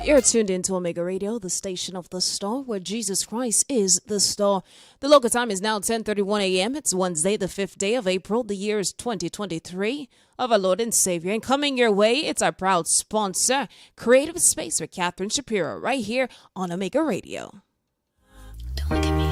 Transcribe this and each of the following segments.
You're tuned into Omega Radio, the station of the star, where Jesus Christ is the star. The local time is now 10:31 a.m. It's Wednesday, the 5th day of April. The year is 2023 of our Lord and Savior. And coming your way, it's our proud sponsor, Creative Space with Catherine Shapiro, right here on Omega Radio. Don't look at me.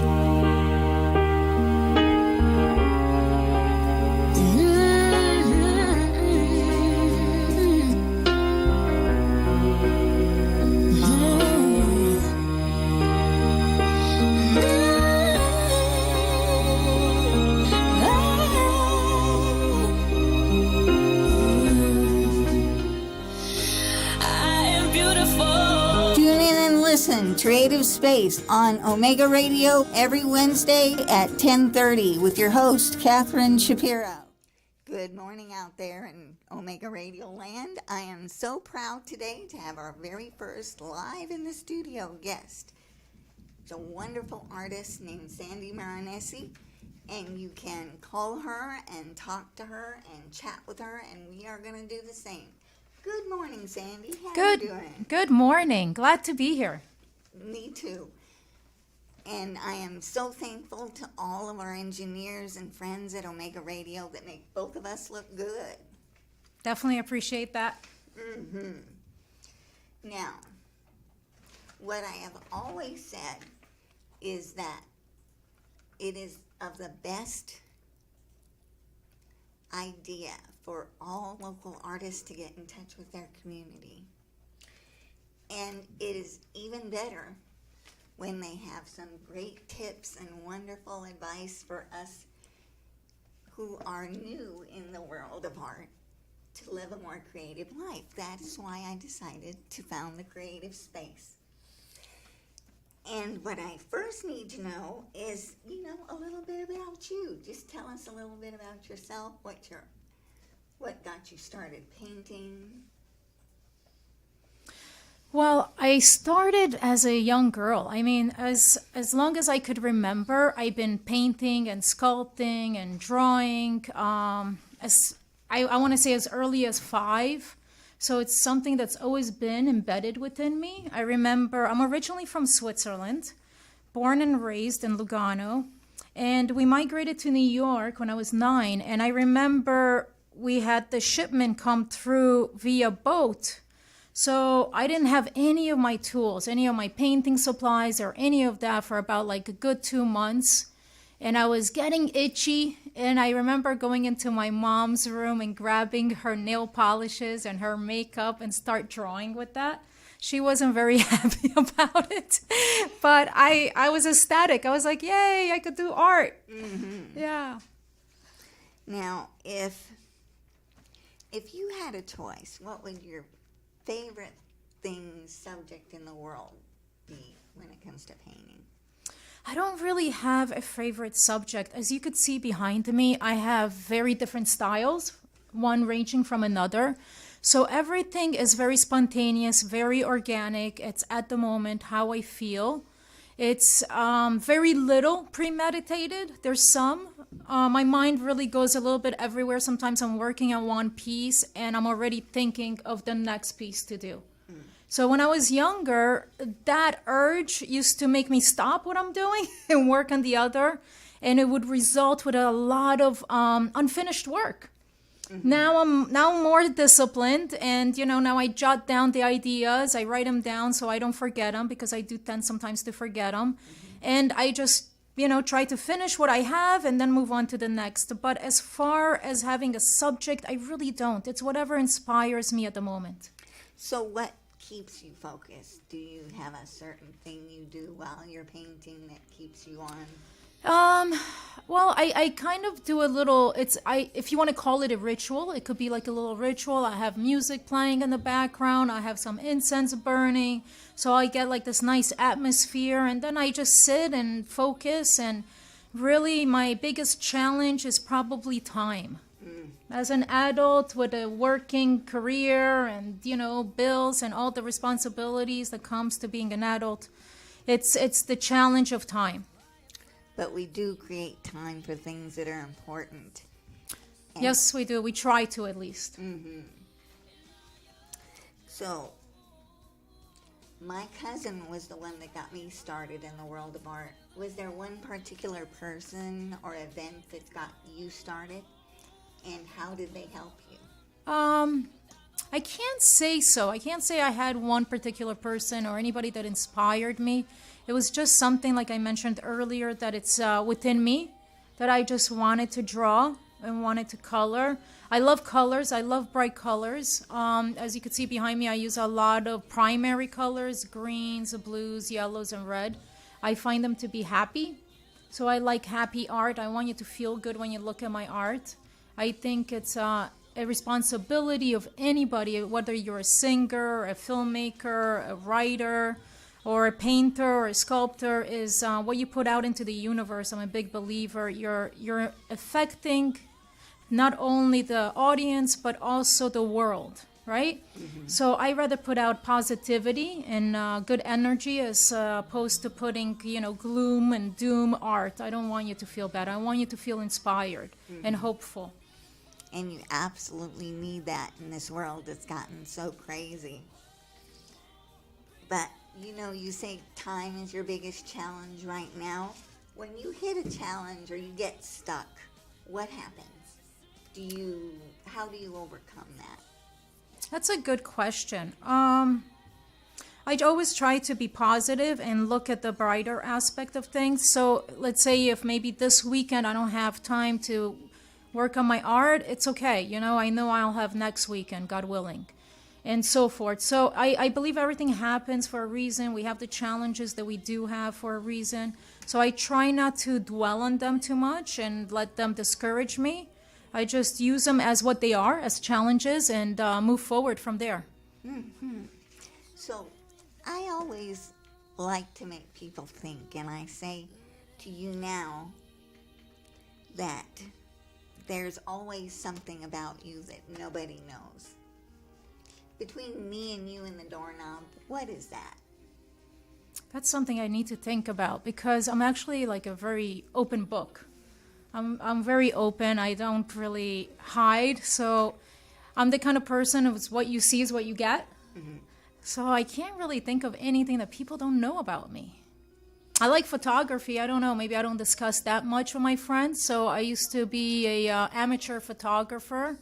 Listen, Creative Space on Omega Radio every Wednesday at 10:30 with your host, Catherine Shapiro. Good morning out there in Omega Radio land. I am so proud today to have our very first live in the studio guest. It's a wonderful artist named Sandy Marinesi, and you can call her and talk to her and chat with her, and we are going to do the same. Good morning, Sandy. How are you doing? Good morning. Glad to be here. Me too. And I am so thankful to all of our engineers and friends at Omega Radio that make both of us look good. Definitely appreciate that. Now, what I have always said is that it is of the best idea for all local artists to get in touch with their community. And it is even better when they have some great tips and wonderful advice for us who are new in the world of art to live a more creative life. That is why I decided to found the Creative Space. And what I first need to know is, a little bit about you. Just tell us a little bit about yourself, what got you started painting. Well, I started as a young girl. I mean, as long as I could remember, I've been painting and sculpting and drawing. As I want to say as early as 5. So it's something that's always been embedded within me. I remember I'm originally from Switzerland, born and raised in Lugano, and we migrated to New York when I was 9. And I remember we had the shipment come through via boat. So I didn't have any of my tools, any of my painting supplies or any of that for about like a good 2 months. And I was getting itchy. And I remember going into my mom's room and grabbing her nail polishes and her makeup and start drawing with that. She wasn't very happy about it. But I was ecstatic. I was like, yay, I could do art. Mm-hmm. Yeah. Now, if you had a choice, what would your favorite subject in the world be when it comes to painting? I don't really have a favorite subject. As you could see behind me, I have very different styles, one ranging from another. So everything is very spontaneous, very organic. It's at the moment how I feel. It's very little premeditated. There's some. My mind really goes a little bit everywhere. Sometimes I'm working on one piece and I'm already thinking of the next piece to do. So when I was younger, that urge used to make me stop what I'm doing and work on the other. And it would result with a lot of unfinished work. Mm-hmm. Now I'm more disciplined, and now I jot down the ideas. I write them down so I don't forget them, because I do tend sometimes to forget them. Mm-hmm. And I just try to finish what I have and then move on to the next. But as far as having a subject, I really don't. It's whatever inspires me at the moment. So what keeps you focused? Do you have a certain thing you do while you're painting that keeps you on? Well, I kind of do a little, if you want to call it a ritual, it could be like a little ritual. I have music playing in the background. I have some incense burning. So I get like this nice atmosphere, and then I just sit and focus. And really my biggest challenge is probably time. As an adult with a working career and, bills and all the responsibilities that comes to being an adult, it's the challenge of time. But we do create time for things that are important. And yes, we do. We try to, at least. Mm-hmm. So, My cousin was the one that got me started in the world of art. Was there one particular person or event that got you started? And how did they help you? I can't say so. I can't say I had one particular person or anybody that inspired me. It was just something, like I mentioned earlier, that it's within me, that I just wanted to draw and wanted to color. I love colors. I love bright colors. As you can see behind me, I use a lot of primary colors, greens, blues, yellows, and red. I find them to be happy. So I like happy art. I want you to feel good when you look at my art. I think it's a responsibility of anybody, whether you're a singer, a filmmaker, a writer, or a painter or a sculptor, is what you put out into the universe. I'm a big believer. You're affecting not only the audience, but also the world, right? Mm-hmm. So I rather put out positivity and good energy as opposed to putting, gloom and doom art. I don't want you to feel bad. I want you to feel inspired and hopeful. And you absolutely need that in this world that's gotten so crazy. But, you say time is your biggest challenge right now. When you hit a challenge or you get stuck, what happens? How do you overcome that? That's a good question. I always try to be positive and look at the brighter aspect of things. So let's say if maybe this weekend I don't have time to work on my art, it's okay. I know I'll have next weekend, God willing, and so forth. So I believe everything happens for a reason. We have the challenges that we do have for a reason. So I try not to dwell on them too much and let them discourage me. I just use them as what they are, as challenges, and move forward from there. Mm-hmm. So I always like to make people think, and I say to you now that there's always something about you that nobody knows. Between me and you and the doorknob, what is that? That's something I need to think about, because I'm actually like a very open book. I'm very open. I don't really hide. So I'm the kind of person who's what you see is what you get. Mm-hmm. So I can't really think of anything that people don't know about me. I like photography. I don't know. Maybe I don't discuss that much with my friends. So I used to be a amateur photographer.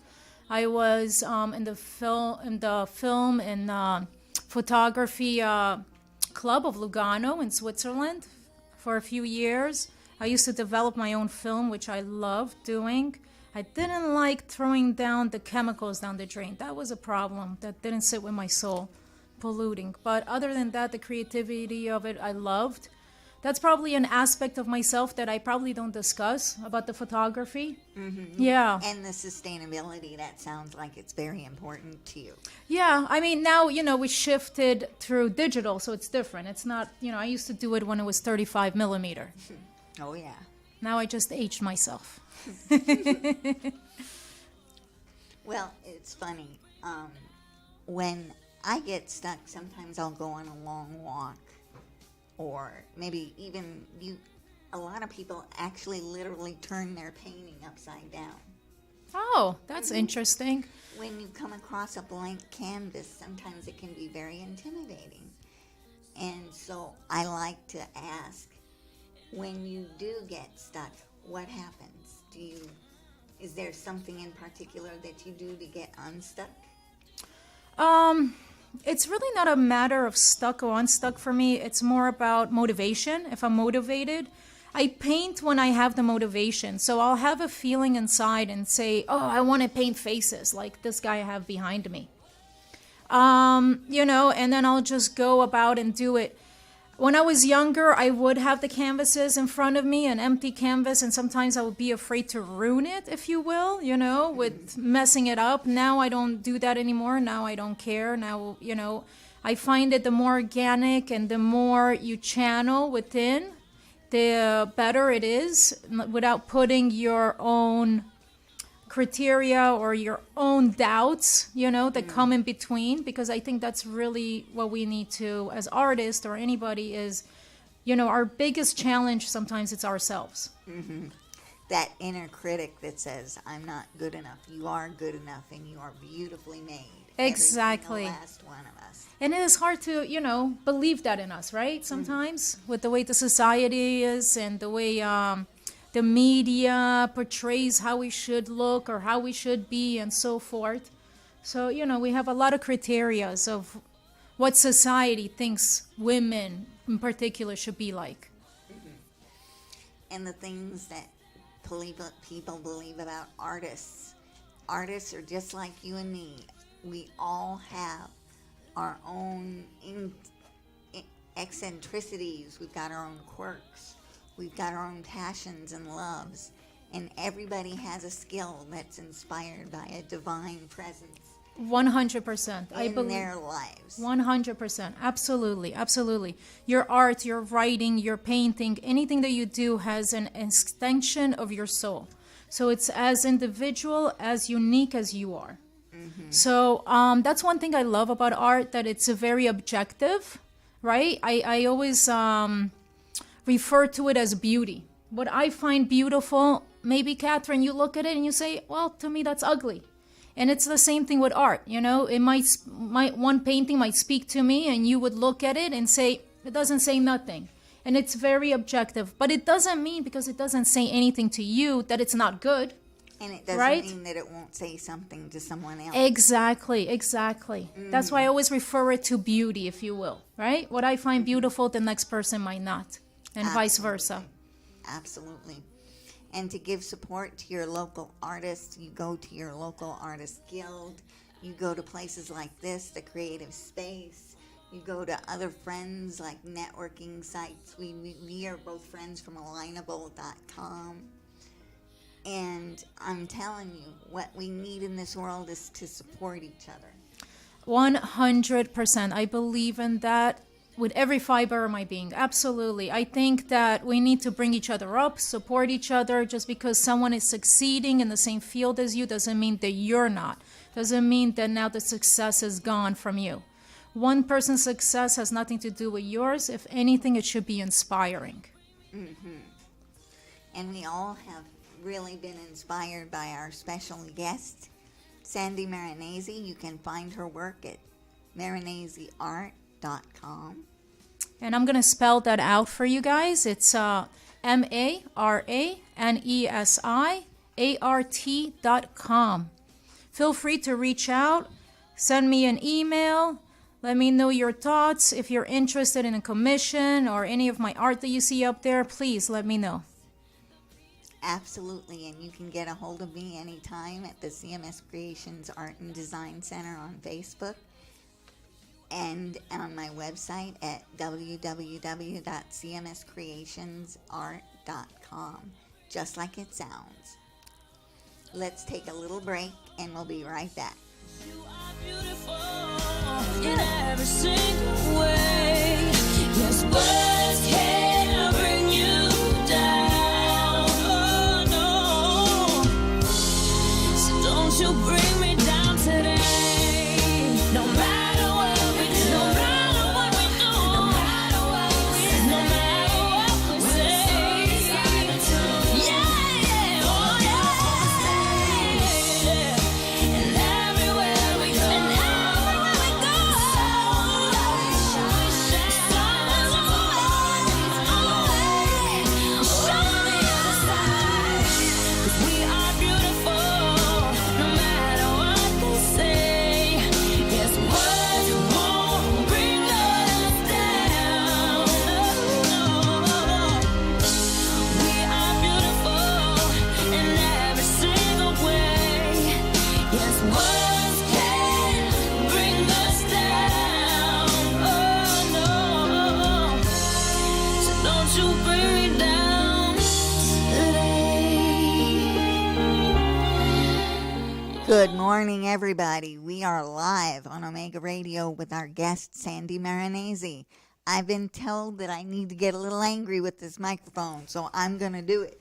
I was in the film and photography club of Lugano in Switzerland for a few years. I used to develop my own film, which I loved doing. I didn't like throwing down the chemicals down the drain. That was a problem. That didn't sit with my soul, polluting. But other than that, the creativity of it, I loved. That's probably an aspect of myself that I probably don't discuss about the photography. Mm-hmm. Yeah. And the sustainability, that sounds like it's very important to you. Yeah. I mean, now, we shifted through digital, so it's different. It's not, I used to do it when it was 35 millimeter. Oh, yeah. Now I just aged myself. Well, it's funny. When I get stuck, sometimes I'll go on a long walk. Or maybe even a lot of people actually literally turn their painting upside down. Oh, that's interesting. When you come across a blank canvas, sometimes it can be very intimidating. And so I like to ask, when you do get stuck, what happens? Is there something in particular that you do to get unstuck? It's really not a matter of stuck or unstuck for me. It's more about motivation. If I'm motivated, I paint when I have the motivation. So I'll have a feeling inside and say, oh, I want to paint faces like this guy I have behind me. And then I'll just go about and do it. When I was younger, I would have the canvases in front of me, an empty canvas, and sometimes I would be afraid to ruin it, if you will, with messing it up. Now I don't do that anymore. Now I don't care. Now, I find that the more organic and the more you channel within, the better it is, without putting your own criteria or your own doubts, that come in between, because I think that's really what we need to, as artists or anybody, is, our biggest challenge sometimes it's ourselves. Mm-hmm. That inner critic that says, I'm not good enough. You are good enough and you are beautifully made. Exactly. Every single last one of us. And it is hard to, believe that in us, right? Sometimes with the way the society is and the way the media portrays how we should look or how we should be and so forth. So, we have a lot of criterias of what society thinks women in particular should be like. And the things that people believe about artists. Artists are just like you and me. We all have our own eccentricities. We've got our own quirks. We've got our own passions and loves. And everybody has a skill that's inspired by a divine presence 100%. I in believe their lives. 100%. Absolutely. Absolutely. Your art, your writing, your painting, anything that you do has an extension of your soul. So it's as individual, as unique as you are. So that's one thing I love about art, that it's a very objective, right? I always refer to it as beauty. What I find beautiful, maybe Catherine, you look at it and you say, well, to me that's ugly. And it's the same thing with art. It might one painting might speak to me, and you would look at it and say it doesn't say nothing, and it's very objective. But it doesn't mean because it doesn't say anything to you that it's not good. And it doesn't Right? mean that it won't say something to someone else. Exactly. That's why I always refer it to beauty, if you will. Right? What I find beautiful, the next person might not, and vice versa. Absolutely. And to give support to your local artists, you go to your local artist guild. You go to places like this, the Creative Space. You go to other friends like networking sites. We are both friends from alignable.com. And I'm telling you, what we need in this world is to support each other. 100%. I believe in that with every fiber of my being. Absolutely. I think that we need to bring each other up, support each other. Just because someone is succeeding in the same field as you doesn't mean that you're not. Doesn't mean that now the success is gone from you. One person's success has nothing to do with yours. If anything, it should be inspiring. And we all have really been inspired by our special guest, Sandy Marinese. You can find her work at marineseart.com. And I'm going to spell that out for you guys. It's MARANESIART.com. Feel free to reach out, send me an email, let me know your thoughts. If you're interested in a commission or any of my art that you see up there, please let me know. Absolutely, and you can get a hold of me anytime at the CMS Creations Art and Design Center on Facebook and on my website at www.cmscreationsart.com, just like it sounds. Let's take a little break, and we'll be right back. You are beautiful in every single way. Yes, words can't bring you down. Oh no, so don't you bring me down today. No matter what we do, no matter what we do, no matter what we say, no matter what we say. Yeah, yeah, oh yeah. And everywhere we go, we are beautiful, no matter what they say. Yes, words won't bring us down. We are beautiful in every single way. Yes, words can bring us down. Oh no, so don't you bring me down today. Good morning, everybody. We are live on Omega Radio with our guest, Sandy Marinese. I've been told that I need to get a little angry with this microphone, so I'm going to do it.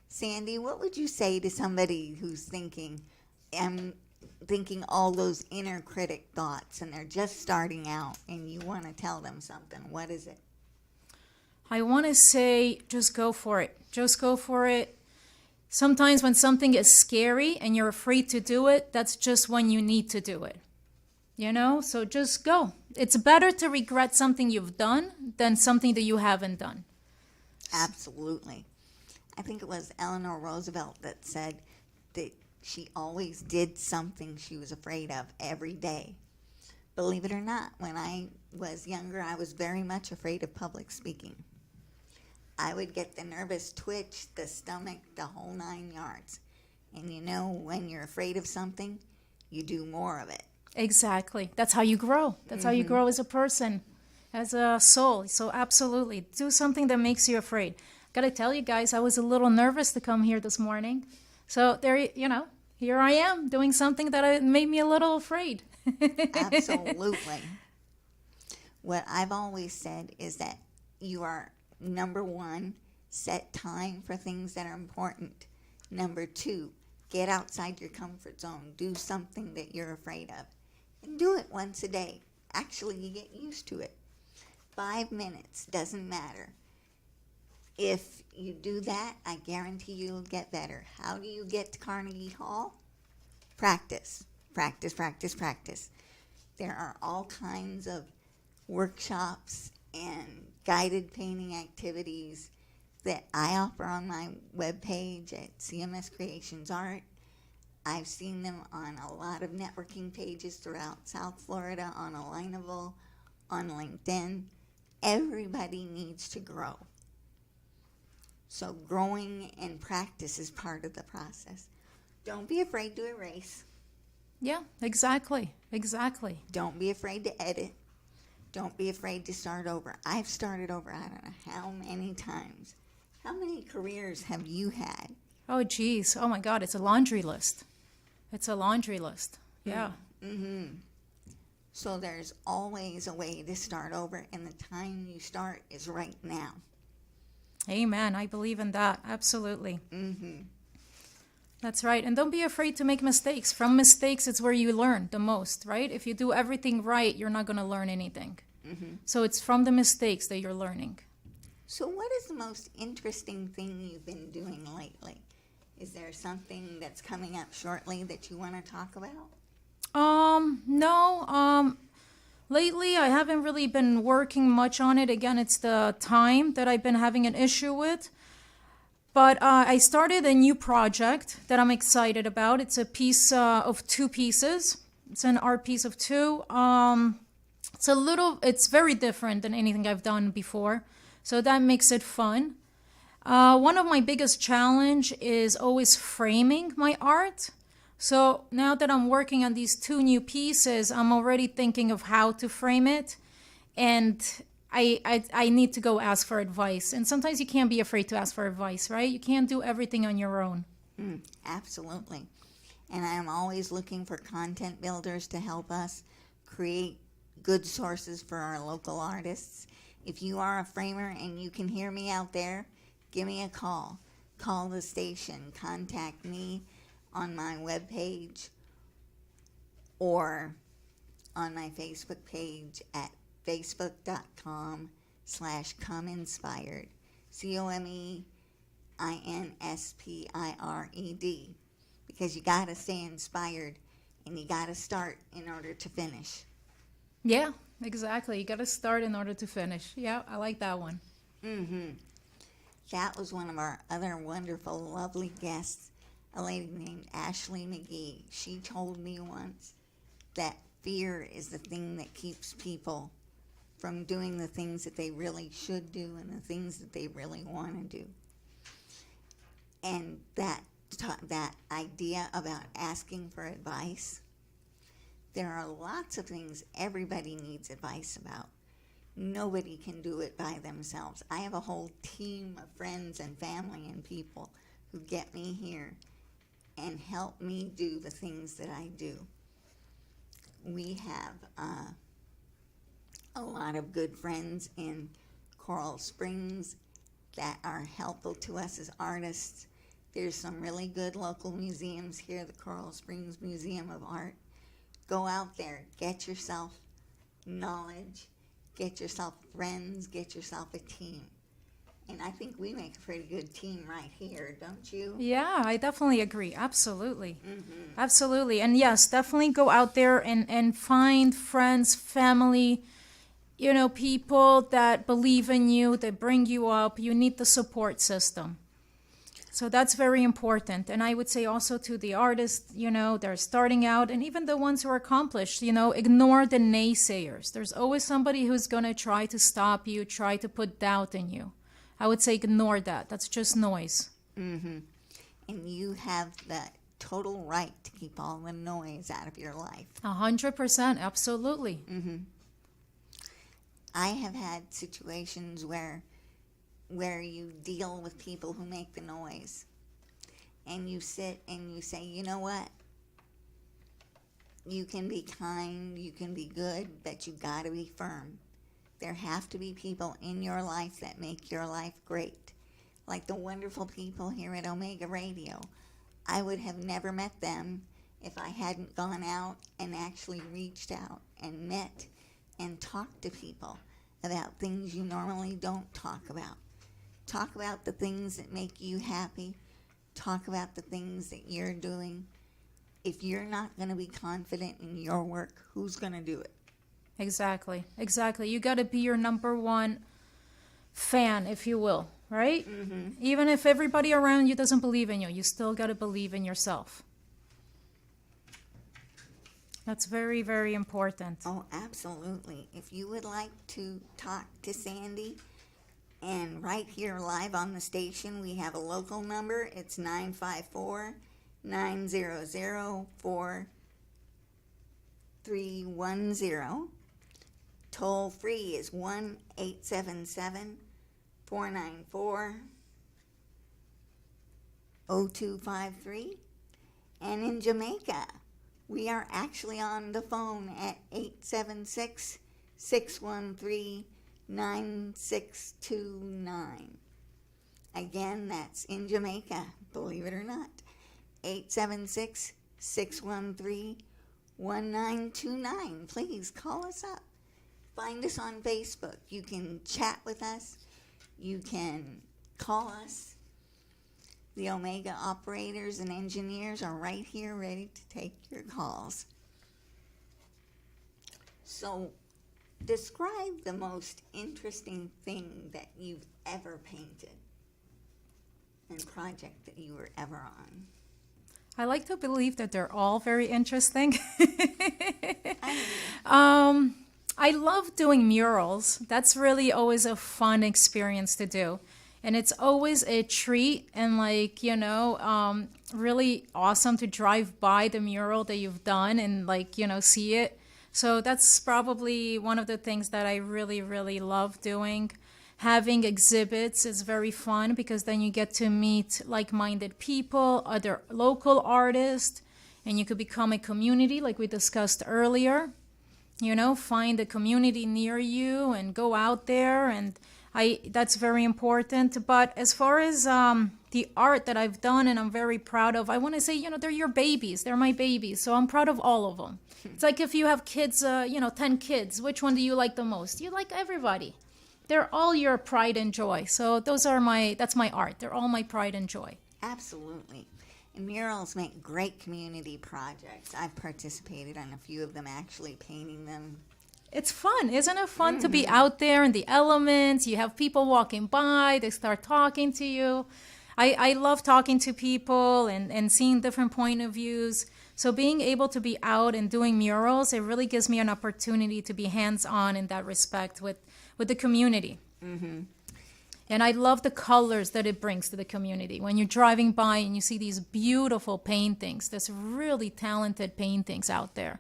Sandy, what would you say to somebody who's thinking all those inner critic thoughts, and they're just starting out, and you want to tell them something? What is it? I want to say just go for it. Just go for it. Sometimes when something is scary and you're afraid to do it, that's just when you need to do it. So just go. It's better to regret something you've done than something that you haven't done. Absolutely. I think it was Eleanor Roosevelt that said that she always did something she was afraid of every day. Believe it or not, when I was younger, I was very much afraid of public speaking. I would get the nervous twitch, the stomach, the whole 9 yards. And when you're afraid of something, you do more of it. Exactly. That's how you grow. That's how you grow as a person, as a soul. So absolutely, do something that makes you afraid. Gotta tell you guys, I was a little nervous to come here this morning. So here I am doing something that made me a little afraid. Absolutely. What I've always said is that you are, number one, set time for things that are important. Number two, get outside your comfort zone. Do something that you're afraid of. And do it once a day. Actually, you get used to it. 5 minutes, doesn't matter. If you do that, I guarantee you'll get better. How do you get to Carnegie Hall? Practice. Practice, practice, practice. There are all kinds of workshops and guided painting activities that I offer on my webpage at CMS Creations Art. I've seen them on a lot of networking pages throughout South Florida, on Alignable, on LinkedIn. Everybody needs to grow. So growing and practice is part of the process. Don't be afraid to erase. Yeah, exactly. Don't be afraid to edit. Don't be afraid to start over. I've started over I don't know how many times. How many careers have you had? Oh, geez. Oh, my God. It's a laundry list. Yeah. Mm-hmm. So there's always a way to start over, and the time you start is right now. Amen. I believe in that. Absolutely. Mm-hmm. That's right. And don't be afraid to make mistakes. From mistakes, it's where you learn the most, right? If you do everything right, you're not going to learn anything. Mm-hmm. So it's from the mistakes that you're learning. So what is the most interesting thing you've been doing lately? Is there something that's coming up shortly that you want to talk about? No. Lately, I haven't really been working much on it. Again, it's the time that I've been having an issue with. But I started a new project that I'm excited about. It's a piece of 2 pieces. It's an art piece of 2. It's very different than anything I've done before. So that makes it fun. One of my biggest challenge is always framing my art. So now that I'm working on these 2 new pieces, I'm already thinking of how to frame it. And I need to go ask for advice. And sometimes you can't be afraid to ask for advice, right? You can't do everything on your own. Absolutely. And I am always looking for content builders to help us create good sources for our local artists. If you are a framer and you can hear me out there, give me a call. Call the station. Contact me on my webpage or on my Facebook page at facebook.com/comeinspired. COMEINSPIRED. Because you got to stay inspired and you got to start in order to finish. Yeah, exactly. You got to start in order to finish. Yeah, I like that one. Mm-hmm. That was one of our other wonderful, lovely guests, a lady named Ashley McGee. She told me once that fear is the thing that keeps people from doing the things that they really should do and the things that they really want to do. And that idea about asking for advice, there are lots of things everybody needs advice about. Nobody can do it by themselves. I have a whole team of friends and family and people who get me here and help me do the things that I do. We have a lot of good friends in Coral Springs that are helpful to us as artists. There's some really good local museums here, the Coral Springs Museum of Art. Go out there, get yourself knowledge, get yourself friends, get yourself a team. And I think we make a pretty good team right here, don't you? Yeah, I definitely agree. Absolutely. Absolutely. And yes, definitely go out there and find friends, family, people that believe in you, that bring you up. You need the support system. So that's very important. And I would say also to the artists, they're starting out, and even the ones who are accomplished, ignore the naysayers. There's always somebody who's going to try to stop you, try to put doubt in you. I would say ignore that. That's just noise. And you have the total right to keep all the noise out of your life. 100%. Absolutely. I have had situations where you deal with people who make the noise, and you sit and you say, you know what? You can be kind, you can be good, but you got to be firm. There have to be people in your life that make your life great. Like the wonderful people here at Omega Radio. I would have never met them if I hadn't gone out and actually reached out and met and talked to people about things you normally don't talk about. Talk about the things that make you happy. Talk about the things that you're doing. If you're not going to be confident in your work, who's going to do it? Exactly. You got to be your number one fan, if you will, right? Even if everybody around you doesn't believe in you, you still got to believe in yourself. That's very, very important. Oh, absolutely. If you would like to talk to Sandy, and right here live on the station, we have a local number. It's 954-900-4310. Toll free is 1-877-494-0253. And in Jamaica, we are actually on the phone at 876-613-9629. Again, that's in Jamaica, believe it or not. 876-613-1929. Please call us up. Find us on Facebook. You can chat with us. You can call us. The Omega operators and engineers are right here ready to take your calls. So, describe the most interesting thing that you've ever painted and project that you were ever on. I like to believe that they're all very interesting. I love doing murals. That's really always a fun experience to do. And it's always a treat and really awesome to drive by the mural that you've done and see it. So that's probably one of the things that I really, really love doing. Having exhibits is very fun because then you get to meet like-minded people, other local artists, and you could become a community like we discussed earlier. Find a community near you and go out there, and that's very important. But as far as the art that I've done and I'm very proud of, I want to say, they're your babies. They're my babies. So I'm proud of all of them. It's like if you have kids, 10 kids, which one do you like the most? You like everybody. They're all your pride and joy. So that's my art. They're all my pride and joy. Absolutely. And murals make great community projects. I've participated on a few of them, actually painting them. It's fun. Isn't it fun to be out there in the elements? You have people walking by. They start talking to you. I love talking to people and seeing different point of views. So being able to be out and doing murals, it really gives me an opportunity to be hands-on in that respect with the community. And I love the colors that it brings to the community. When you're driving by and you see these beautiful paintings, there's really talented paintings out there.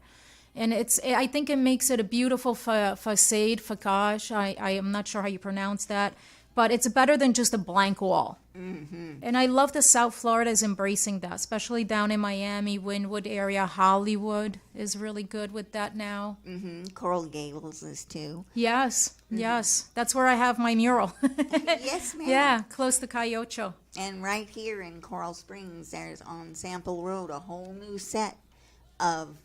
And I think it makes it a beautiful facade. I am not sure how you pronounce that, but it's better than just a blank wall. And I love that South Florida is embracing that, especially down in Miami, Wynwood area. Hollywood is really good with that now. Coral Gables is too. Yes. That's where I have my mural. Yes, ma'am. Yeah, close to Cayocho. And right here in Coral Springs, there's on Sample Road a whole new set of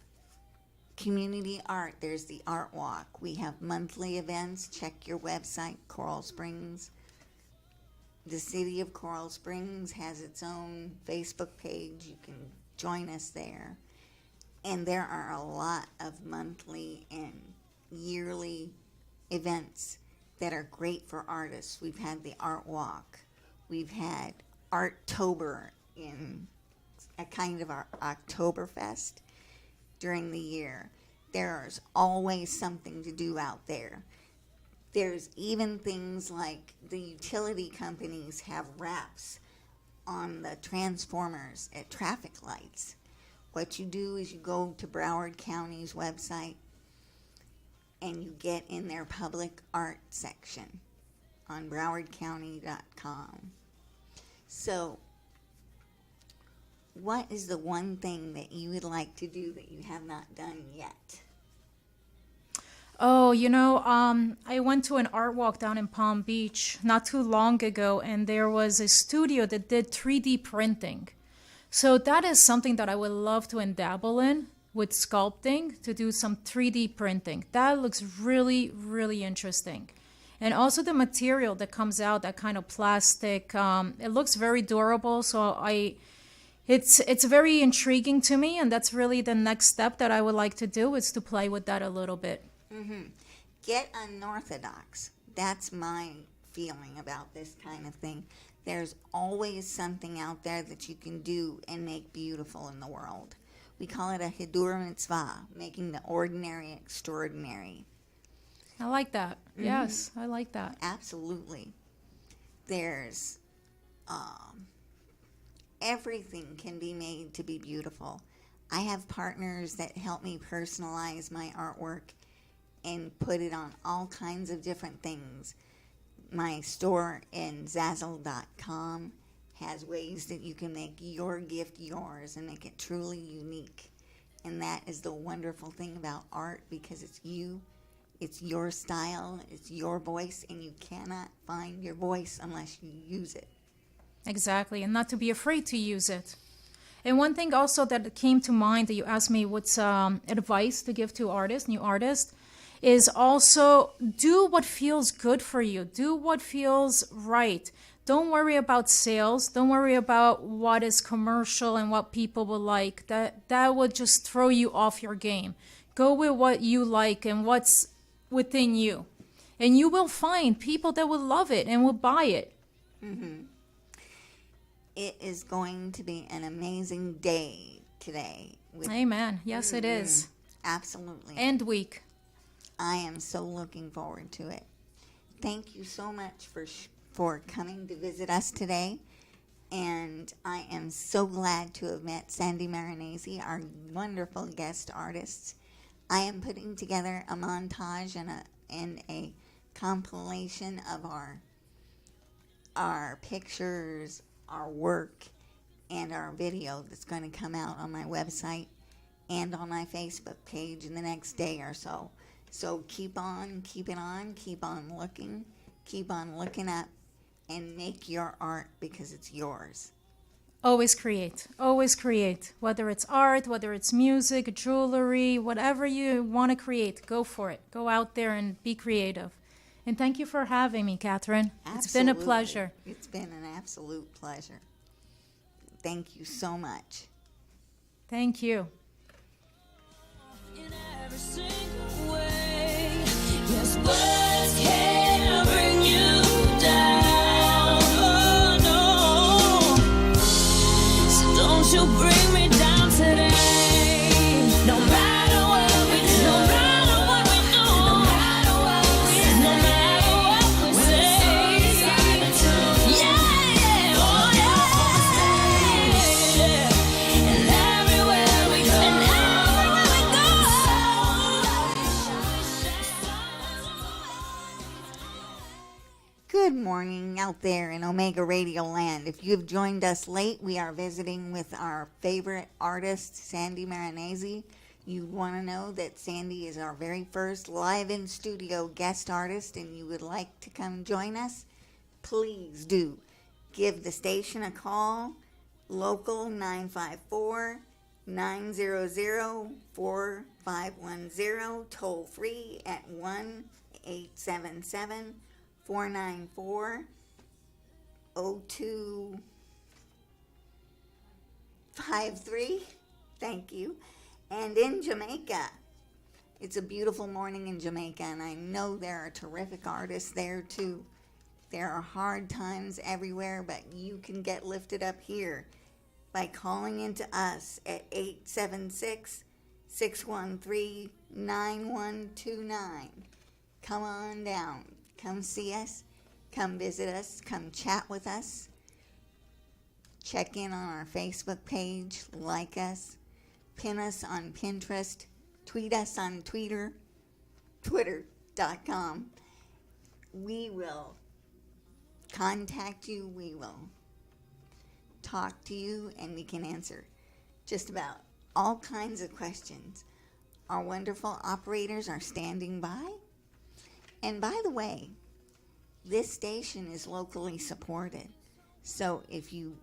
community art. There's the Art Walk. We have monthly events. Check your website, Coral Springs. The city of Coral Springs has its own Facebook page. You can join us there. And there are a lot of monthly and yearly events that are great for artists. We've had the Art Walk. We've had Arttober, in a kind of our Oktoberfest during the year. There's always something to do out there. There's even things like the utility companies have wraps on the transformers at traffic lights. What you do is you go to Broward County's website and you get in their public art section on browardcounty.com. So, what is the one thing that you would like to do that you have not done yet? Oh, I went to an art walk down in Palm Beach not too long ago, and there was a studio that did 3D printing. So that is something that I would love to dabble in with sculpting, to do some 3D printing. That looks really, really interesting. And also the material that comes out, that kind of plastic, it looks very durable. So it's very intriguing to me, and that's really the next step that I would like to do, is to play with that a little bit. Mm-hmm. Get unorthodox. That's my feeling about this kind of thing. There's always something out there that you can do and make beautiful in the world. We call it a hidur mitzvah, making the ordinary extraordinary. I like that. Mm-hmm. Yes, I like that. Absolutely. There's everything can be made to be beautiful. I have partners that help me personalize my artwork and put it on all kinds of different things. My store in Zazzle.com has ways that you can make your gift yours and make it truly unique. And that is the wonderful thing about art, because it's you, it's your style, it's your voice, and you cannot find your voice unless you use it. Exactly, and not to be afraid to use it. And one thing also that came to mind that you asked me what's advice to give to artists, new artists, is also do what feels good for you. Do what feels right. Don't worry about sales. Don't worry about what is commercial and what people will like. That would just throw you off your game. Go with what you like and what's within you. And you will find people that will love it and will buy it. Mm-hmm. It is going to be an amazing day today. Amen. Yes, it is. Absolutely. And week. I am so looking forward to it. Thank you so much for coming to visit us today. And I am so glad to have met Sandy Marinese, our wonderful guest artists. I am putting together a montage and a compilation of our pictures, our work, and our video that's going to come out on my website and on my Facebook page in the next day or so. So keep on keeping on, keep on looking up, and make your art, because it's yours. Always create. Always create. Whether it's art, whether it's music, jewelry, whatever you want to create, go for it. Go out there and be creative. And thank you for having me, Catherine. Absolutely. It's been a pleasure. It's been an absolute pleasure. Thank you so much. Thank you. In every single way. Yes, words can bring you down. Oh no. So don't you bring me down today. No matter what we do, no matter what we do, no matter what we say, no matter what we say. Yeah, oh yeah. And everywhere we go, and everywhere we go. Good morning out there in Omega Radio Land. If you have joined us late, we are visiting with our favorite artist, Sandy Marinese. You want to know that Sandy is our very first live in studio guest artist, and you would like to come join us? Please do. Give the station a call, local 954-900-4510, toll free at 1-877-494 0253. Thank you. And in Jamaica, it's a beautiful morning in Jamaica, and I know there are terrific artists there too. There are hard times everywhere, but you can get lifted up here by calling into us at 876-613-9129. Come on down. Come see us. Come visit us. Come chat with us. Check in on our Facebook page. Like us. Pin us on Pinterest. Tweet us on twitter.com. We will contact you. We will talk to you, and we can answer just about all kinds of questions. Our wonderful operators are standing by. And by the way, this station is locally supported. So if you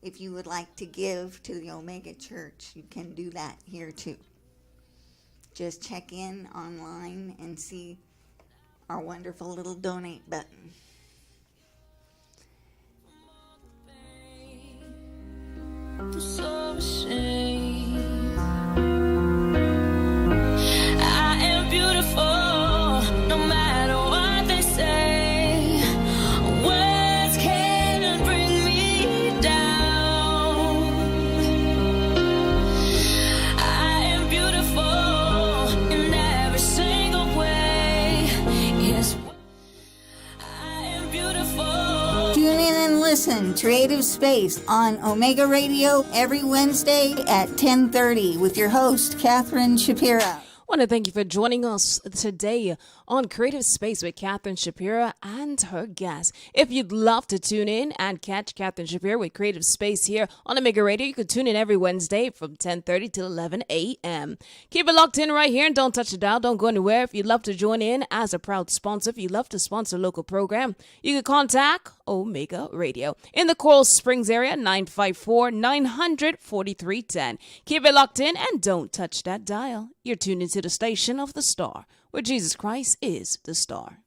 would like to give to the Omega Church, you can do that here too. Just check in online and see our wonderful little donate button. So ashamed. I am beautiful, no matter what they say. Words can't bring me down. I am beautiful in every single way. Yes, I am beautiful. Tune in and listen. Creative Space on Omega Radio every Wednesday at 10:30 with your host, Catherine Shapiro. I want to thank you for joining us today on Creative Space with Catherine Shapiro and her guests. If you'd love to tune in and catch Catherine Shapiro with Creative Space here on Omega Radio, you can tune in every Wednesday from 10:30 to 11 a.m. Keep it locked in right here and don't touch the dial. Don't go anywhere. If you'd love to join in as a proud sponsor, if you'd love to sponsor a local program, you can contact Omega Radio in the Coral Springs area, 954-900-4310. Keep it locked in and don't touch that dial. You're tuned into the station of the star, where Jesus Christ is the star.